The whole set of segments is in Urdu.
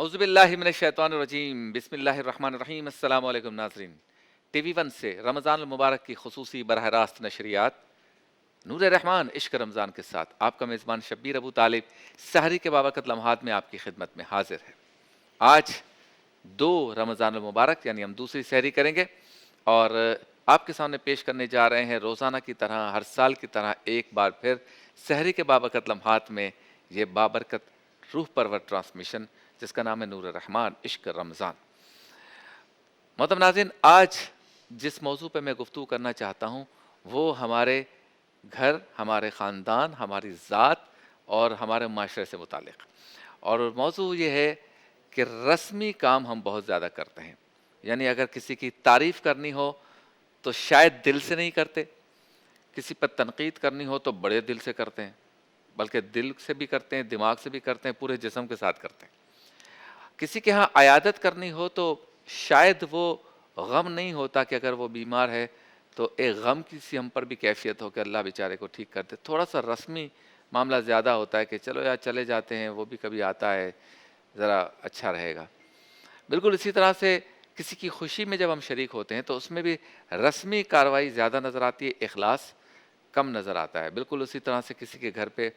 اعوذ باللہ من الشیطان الرجیم، بسم اللہ الرحمن الرحیم۔ السلام علیکم ناظرین، ٹی وی ون سے رمضان المبارک کی خصوصی براہ راست نشریات نور رحمان عشق رمضان کے ساتھ آپ کا میزبان شبیر ابو طالب سحری کے بابرکت لمحات میں آپ کی خدمت میں حاضر ہے۔ آج 2 رمضان المبارک یعنی ہم دوسری سحری کریں گے اور آپ کے سامنے پیش کرنے جا رہے ہیں روزانہ کی طرح، ہر سال کی طرح ایک بار پھر سحری کے بابرکت لمحات میں یہ بابرکت روح پرور ٹرانسمیشن جس کا نام ہے نور رحمان عشق رمضان۔ محترم ناظرین، آج جس موضوع پہ میں گفتگو کرنا چاہتا ہوں وہ ہمارے گھر، ہمارے خاندان، ہماری ذات اور ہمارے معاشرے سے متعلق، اور موضوع یہ ہے کہ رسمی کام ہم بہت زیادہ کرتے ہیں۔ یعنی اگر کسی کی تعریف کرنی ہو تو شاید دل سے نہیں کرتے، کسی پر تنقید کرنی ہو تو بڑے دل سے کرتے ہیں، بلکہ دل سے بھی کرتے ہیں، دماغ سے بھی کرتے ہیں، پورے جسم کے ساتھ کرتے ہیں۔ کسی کے ہاں عیادت کرنی ہو تو شاید وہ غم نہیں ہوتا کہ اگر وہ بیمار ہے تو ایک غم کی سی ہم پر بھی کیفیت ہو کہ اللہ بیچارے کو ٹھیک کر دے۔ تھوڑا سا رسمی معاملہ زیادہ ہوتا ہے کہ چلو یار چلے جاتے ہیں، وہ بھی کبھی آتا ہے، ذرا اچھا رہے گا۔ بالکل اسی طرح سے کسی کی خوشی میں جب ہم شریک ہوتے ہیں تو اس میں بھی رسمی کارروائی زیادہ نظر آتی ہے، اخلاص کم نظر آتا ہے۔ بالکل اسی طرح سے کسی کے گھر پہ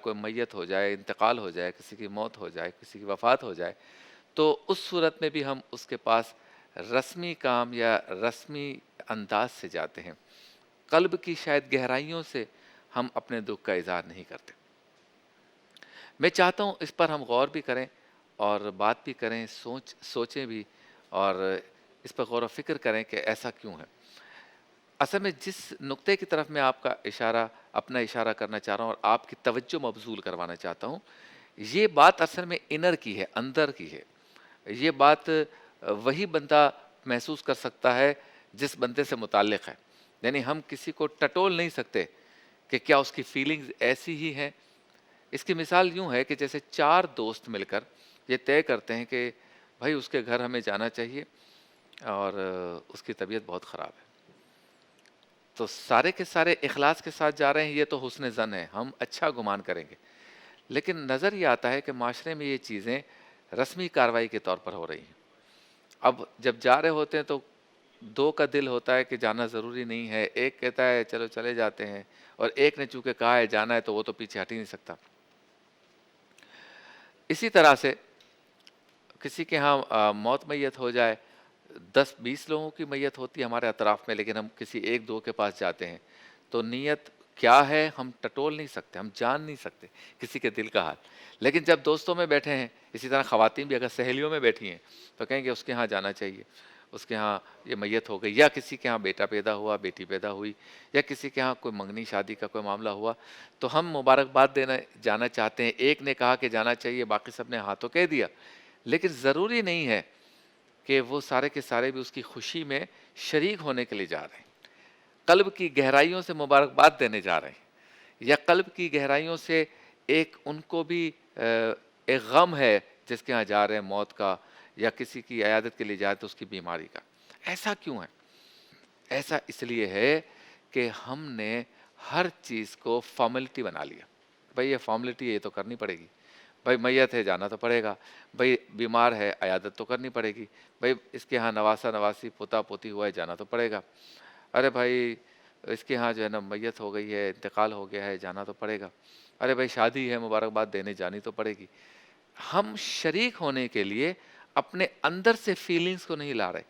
کوئی میت ہو جائے، انتقال ہو جائے، کسی کی موت ہو جائے، کسی کی وفات ہو جائے تو اس صورت میں بھی ہم اس کے پاس رسمی کام یا رسمی انداز سے جاتے ہیں، قلب کی شاید گہرائیوں سے ہم اپنے دکھ کا اظہار نہیں کرتے۔ میں چاہتا ہوں اس پر ہم غور بھی کریں اور بات بھی کریں، سوچیں بھی، اور اس پر غور و فکر کریں کہ ایسا کیوں ہے۔ اصل میں جس نقطے کی طرف میں آپ کا اپنا اشارہ کرنا چاہ رہا ہوں اور آپ کی توجہ مبذول کروانا چاہتا ہوں، یہ بات اصل میں انر کی ہے، اندر کی ہے۔ یہ بات وہی بندہ محسوس کر سکتا ہے جس بندے سے متعلق ہے۔ یعنی ہم کسی کو ٹٹول نہیں سکتے کہ کیا اس کی فیلنگز ایسی ہی ہیں۔ اس کی مثال یوں ہے کہ جیسے 4 دوست مل کر یہ طے کرتے ہیں کہ بھائی اس کے گھر ہمیں جانا چاہیے اور اس کی طبیعت بہت خراب ہے، تو سارے کے سارے اخلاص کے ساتھ جا رہے ہیں، یہ تو حسن ظن ہے، ہم اچھا گمان کریں گے۔ لیکن نظر یہ آتا ہے کہ معاشرے میں یہ چیزیں رسمی کارروائی کے طور پر ہو رہی ہیں۔ اب جب جا رہے ہوتے ہیں تو 2 کا دل ہوتا ہے کہ جانا ضروری نہیں ہے، ایک کہتا ہے چلو چلے جاتے ہیں، اور ایک نے چونکہ کہا ہے جانا ہے تو وہ تو پیچھے ہٹ ہی نہیں سکتا۔ اسی طرح سے کسی کے ہاں موت میت ہو جائے، 10-20 لوگوں کی میت ہوتی ہے ہمارے اطراف میں، لیکن ہم کسی 1-2 کے پاس جاتے ہیں تو نیت کیا ہے ہم ٹٹول نہیں سکتے، ہم جان نہیں سکتے کسی کے دل کا حال۔ لیکن جب دوستوں میں بیٹھے ہیں، اسی طرح خواتین بھی اگر سہیلیوں میں بیٹھی ہیں تو کہیں گے اس کے ہاں جانا چاہیے، اس کے ہاں یہ میت ہو گئی، یا کسی کے ہاں بیٹا پیدا ہوا، بیٹی پیدا ہوئی، یا کسی کے ہاں کوئی منگنی شادی کا کوئی معاملہ ہوا، تو ہم مبارکباد دینا جانا چاہتے ہیں۔ ایک نے کہا کہ جانا چاہیے، باقی سب نے ہاں تو کہہ دیا، لیکن ضروری نہیں ہے کہ وہ سارے کے سارے بھی اس کی خوشی میں شریک ہونے کے لیے جا رہے ہیں، قلب کی گہرائیوں سے مبارکباد دینے جا رہے ہیں، یا قلب کی گہرائیوں سے ایک ان کو بھی ایک غم ہے جس کے ہاں جا رہے ہیں موت کا، یا کسی کی عیادت کے لیے جائے تو اس کی بیماری کا۔ ایسا کیوں ہے؟ ایسا اس لیے ہے کہ ہم نے ہر چیز کو فارمیلٹی بنا لیا۔ بھائی یہ فارمیلٹی یہ تو کرنی پڑے گی، بھائی میت ہے جانا تو پڑے گا، بھائی بیمار ہے عیادت تو کرنی پڑے گی، بھائی اس کے ہاں نواسا نواسی پوتا پوتی ہوا ہے جانا تو پڑے گا، ارے بھائی اس کے ہاں جو ہے نا میت ہو گئی ہے، انتقال ہو گیا ہے، جانا تو پڑے گا، ارے بھائی شادی ہے مبارکباد دینے جانی تو پڑے گی۔ ہم شریک ہونے کے لیے اپنے اندر سے فیلنگز کو نہیں لا رہے۔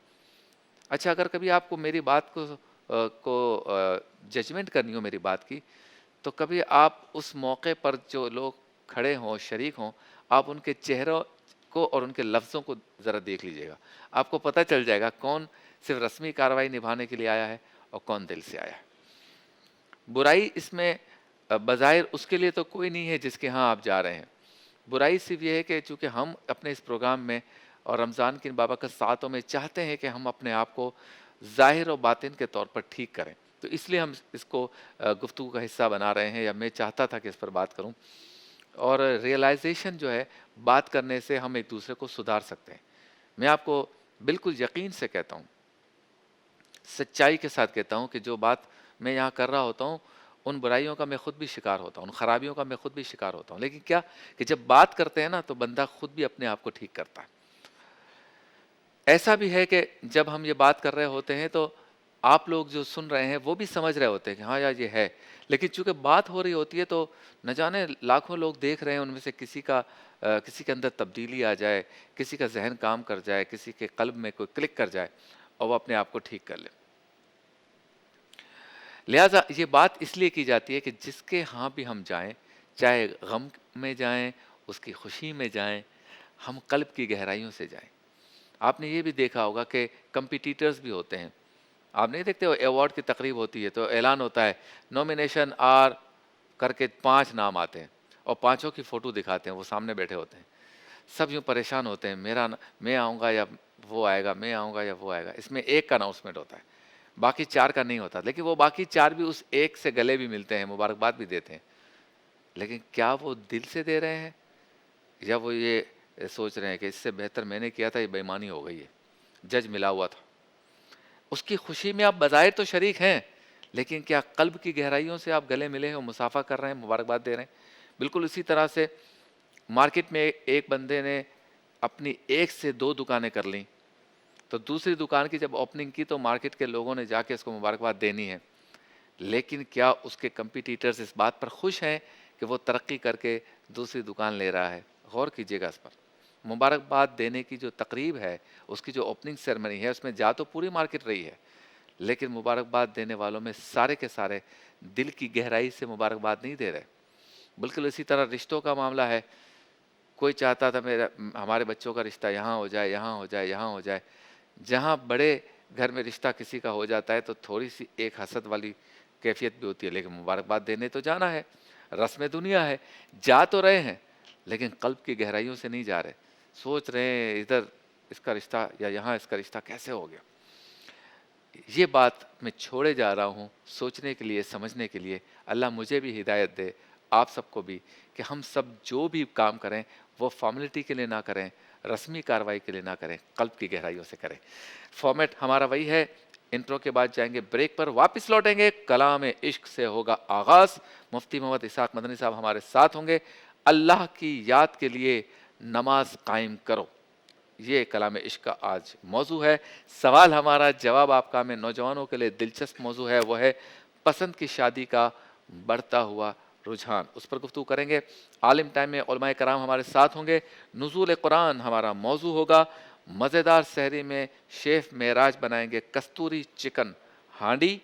اچھا اگر کبھی آپ کو میری بات کو ججمنٹ کرنی ہو میری بات کی، تو کبھی آپ اس موقع پر جو لوگ کھڑے ہوں، شریک ہوں، آپ ان کے چہروں کو اور ان کے لفظوں کو ذرا دیکھ لیجئے گا، آپ کو پتہ چل جائے گا کون صرف رسمی کارروائی نبھانے کے لیے آیا ہے اور کون دل سے آیا ہے۔ برائی اس میں بظاہر اس کے لیے تو کوئی نہیں ہے جس کے ہاں آپ جا رہے ہیں۔ برائی صرف یہ ہے کہ چونکہ ہم اپنے اس پروگرام میں اور رمضان کی ان بابرکت ساعتوں میں چاہتے ہیں کہ ہم اپنے آپ کو ظاہر و باطن کے طور پر ٹھیک کریں، تو اس لیے ہم اس کو گفتگو کا حصہ بنا رہے ہیں، یا میں چاہتا تھا کہ اس پر بات کروں۔ اور ریئلائزیشن جو ہے، بات کرنے سے ہم ایک دوسرے کو سدھار سکتے ہیں۔ میں آپ کو بالکل یقین سے کہتا ہوں، سچائی کے ساتھ کہتا ہوں کہ جو بات میں یہاں کر رہا ہوتا ہوں ان برائیوں کا میں خود بھی شکار ہوتا ہوں، ان خرابیوں کا میں خود بھی شکار ہوتا ہوں، لیکن کیا کہ جب بات کرتے ہیں نا تو بندہ خود بھی اپنے آپ کو ٹھیک کرتا ہے۔ ایسا بھی ہے کہ جب ہم یہ بات کر رہے ہوتے ہیں تو آپ لوگ جو سن رہے ہیں وہ بھی سمجھ رہے ہوتے ہیں کہ ہاں یار یہ ہے، لیکن چونکہ بات ہو رہی ہوتی ہے تو نہ جانے لاکھوں لوگ دیکھ رہے ہیں، ان میں سے کسی کے اندر تبدیلی آ جائے، کسی کا ذہن کام کر جائے، کسی کے قلب میں کوئی کلک کر جائے اور وہ اپنے آپ کو ٹھیک کر لے۔ لہٰذا یہ بات اس لیے کی جاتی ہے کہ جس کے ہاں بھی ہم جائیں، چاہے غم میں جائیں، اس کی خوشی میں جائیں، ہم قلب کی گہرائیوں سے جائیں۔ آپ نے یہ بھی دیکھا ہوگا کہ کمپٹیٹرز بھی ہوتے ہیں، آپ نہیں دیکھتے ہو ایوارڈ کی تقریب ہوتی ہے تو اعلان ہوتا ہے نومینیشن آر کر کے 5 نام آتے ہیں اور 5 کی فوٹو دکھاتے ہیں، وہ سامنے بیٹھے ہوتے ہیں، سب یوں پریشان ہوتے ہیں میں آؤں گا یا وہ آئے گا، میں آؤں گا یا وہ آئے گا۔ اس میں ایک کا اناؤنسمنٹ ہوتا ہے، باقی 4 کا نہیں ہوتا، لیکن وہ باقی 4 بھی اس ایک سے گلے بھی ملتے ہیں، مبارکباد بھی دیتے ہیں، لیکن کیا وہ دل سے دے رہے ہیں یا وہ یہ سوچ رہے ہیں کہ اس سے بہتر میں نے کیا تھا، یہ بے ایمانی ہو گئی ہے، جج ملا ہوا تھا۔ اس کی خوشی میں آپ بظاہر تو شریک ہیں، لیکن کیا قلب کی گہرائیوں سے آپ گلے ملے ہیں اور مصافحہ کر رہے ہیں، مبارکباد دے رہے ہیں؟ بالکل اسی طرح سے مارکیٹ میں ایک بندے نے اپنی 1 سے 2 دکانیں کر لیں، تو دوسری دکان کی جب اوپننگ کی تو مارکیٹ کے لوگوں نے جا کے اس کو مبارکباد دینی ہے، لیکن کیا اس کے کمپیٹیٹرز اس بات پر خوش ہیں کہ وہ ترقی کر کے دوسری دکان لے رہا ہے؟ غور کیجیے گا اس پر۔ مبارکباد دینے کی جو تقریب ہے، اس کی جو اوپننگ سیرمنی ہے، اس میں جا تو پوری مارکیٹ رہی ہے، لیکن مبارکباد دینے والوں میں سارے کے سارے دل کی گہرائی سے مبارکباد نہیں دے رہے۔ بالکل اسی طرح رشتوں کا معاملہ ہے، کوئی چاہتا تھا ہمارے بچوں کا رشتہ یہاں ہو جائے، یہاں ہو جائے، یہاں ہو جائے۔ جہاں بڑے گھر میں رشتہ کسی کا ہو جاتا ہے تو تھوڑی سی ایک حسد والی کیفیت بھی ہوتی ہے، لیکن مبارکباد دینے تو جانا ہے، رسم دنیا ہے، جا تو رہے ہیں لیکن قلب کی گہرائیوں سے نہیں جا رہے، سوچ رہے ہیں ادھر اس کا رشتہ یا یہاں اس کا رشتہ کیسے ہو گیا۔ یہ بات میں چھوڑے جا رہا ہوں سوچنے کے لیے، سمجھنے کے لیے۔ اللہ مجھے بھی ہدایت دے، آپ سب کو بھی، کہ ہم سب جو بھی کام کریں وہ فارمیلٹی کے لیے نہ کریں، رسمی کارروائی کے لیے نہ کریں، قلب کی گہرائیوں سے کریں۔ فارمیٹ ہمارا وہی ہے، انٹرو کے بعد جائیں گے بریک پر، واپس لوٹیں گے، کلام عشق سے ہوگا آغاز۔ مفتی محمد اسحاق مدنی صاحب ہمارے ساتھ ہوں گے۔ اللہ کی یاد کے لیے نماز قائم کرو، یہ کلام عشق کا آج موضوع ہے۔ سوال ہمارا، جواب آپ کا۔ میں نوجوانوں کے لیے دلچسپ موضوع ہے، وہ ہے پسند کی شادی کا بڑھتا ہوا رجحان، اس پر گفتگو کریں گے۔ عالم ٹائم میں علماء کرام ہمارے ساتھ ہوں گے۔ نزول قرآن ہمارا موضوع ہوگا۔ مزیدار سحری میں شیف معراج بنائیں گے کستوری چکن ہانڈی،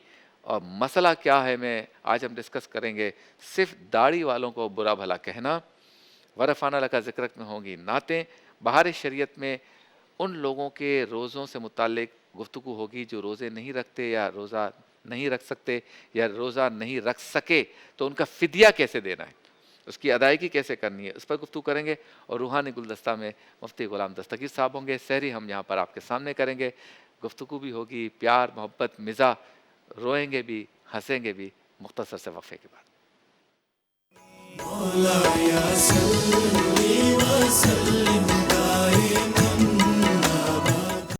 اور مسئلہ کیا ہے میں آج ہم ڈسکس کریں گے، صرف داڑھی والوں کو برا بھلا کہنا۔ ورفانہ لکا ذکرک میں ہوں گی نعتیں۔ بہار شریعت میں ان لوگوں کے روزوں سے متعلق گفتگو ہوگی جو روزے نہیں رکھتے یا روزہ نہیں رکھ سکتے یا روزہ نہیں رکھ سکے، تو ان کا فدیہ کیسے دینا ہے، اس کی ادائیگی کیسے کرنی ہے، اس پر گفتگو کریں گے۔ اور روحانی گلدستہ میں مفتی غلام دستگیر صاحب ہوں گے۔ سحری ہم یہاں پر آپ کے سامنے کریں گے، گفتگو بھی ہوگی، پیار محبت مزاح، روئیں گے بھی ہنسیں گے بھی، مختصر سے وقفے کے بعد۔ مولایا صلی وسلم دائما